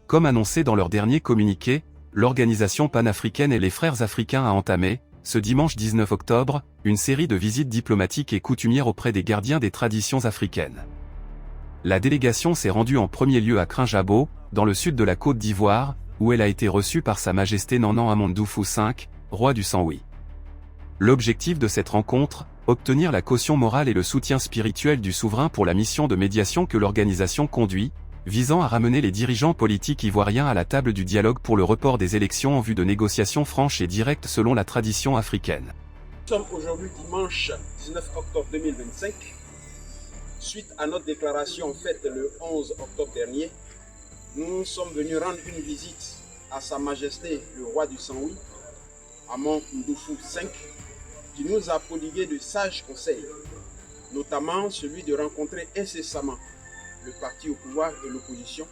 Comme annoncé dans leur dernier communiqué, l'organisation panafricaine et les Frères africains a entamé, ce dimanche 19 octobre, une série de visites diplomatiques et coutumières auprès des gardiens des traditions africaines. La délégation s'est rendue en premier lieu à Krinjabo, dans le sud de la Côte d'Ivoire, où elle a été reçue par Sa Majesté Nanan Amondoufou V, roi du Saint-Louis. L'objectif de cette rencontre, obtenir la caution morale et le soutien spirituel du souverain pour la mission de médiation que l'organisation conduit, visant à ramener les dirigeants politiques ivoiriens à la table du dialogue pour le report des élections en vue de négociations franches et directes selon la tradition africaine. Nous sommes aujourd'hui dimanche 19 octobre 2025. Suite à notre déclaration faite le 11 octobre dernier, nous sommes venus rendre une visite à Sa Majesté le roi du Saint-Louis, Amondoufou V, qui nous a prodigué de sages conseils, notamment celui de rencontrer incessamment le parti au pouvoir et l'opposition,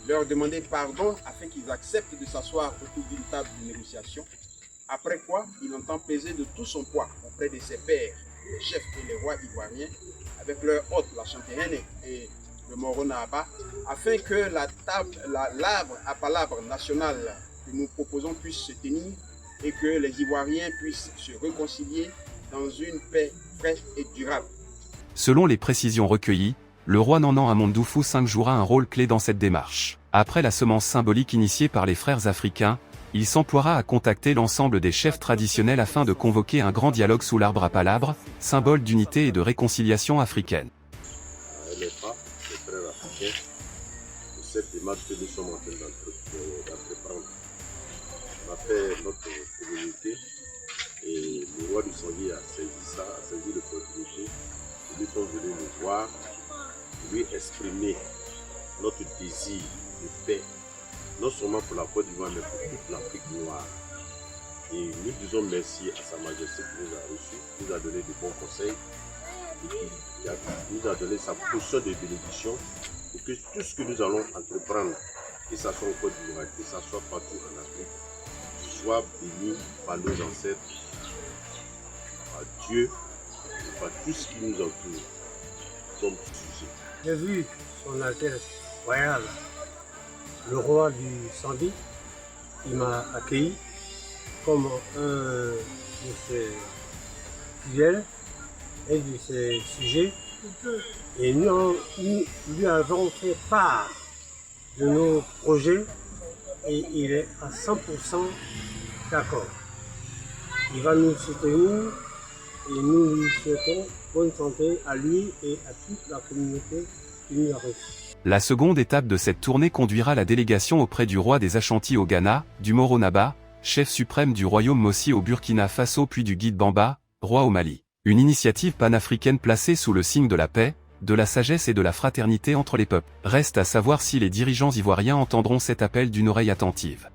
leur demander pardon afin qu'ils acceptent de s'asseoir autour d'une table de négociation, après quoi il entend peser de tout son poids auprès de ses pairs, les chefs et les rois ivoiriens, avec leur hôte, la Chantéenne et le Moronaba, afin que l'arbre à palabre national que nous proposons puisse se tenir et que les Ivoiriens puissent se réconcilier dans une paix fraîche et durable. Selon les précisions recueillies, le roi Nanan Amondoufou V jouera un rôle clé dans cette démarche. Après la semence symbolique initiée par les frères africains, il s'emploiera à contacter l'ensemble des chefs traditionnels afin de convoquer un grand dialogue sous l'arbre à palabre, symbole d'unité et de réconciliation africaine. Les frères africains, de cette démarche que nous sommes en train d'entreprendre. On a fait notre communauté et le roi du Saint-Louis a saisi ça, a saisi l'opportunité. Nous sommes venus nous voir, lui exprimer notre désir de paix, non seulement pour la Côte d'Ivoire, mais pour toute l'Afrique noire. Et nous disons merci à Sa Majesté qui nous a reçus, qui nous a donné de bons conseils, et qui nous a donné sa portion de bénédiction pour que tout ce que nous allons entreprendre, que ce soit en Côte d'Ivoire, que ce soit partout en Afrique, soit béni par nos ancêtres, par Dieu, et par tout ce qui nous entoure comme sujet. J'ai vu son Altesse royale, le roi du Saint-Louis, qui m'a accueilli comme un de ses fidèles et de ses sujets. Et nous lui avons fait part de nos projets et il est à 100% d'accord. Il va nous soutenir et nous lui souhaitons bonne santé à lui et à toute la communauté qui nous a reçus. La seconde étape de cette tournée conduira la délégation auprès du roi des Ashanti au Ghana, du Moronaba, chef suprême du royaume Mossi au Burkina Faso puis du Guide Bamba, roi au Mali. Une initiative panafricaine placée sous le signe de la paix, de la sagesse et de la fraternité entre les peuples. Reste à savoir si les dirigeants ivoiriens entendront cet appel d'une oreille attentive.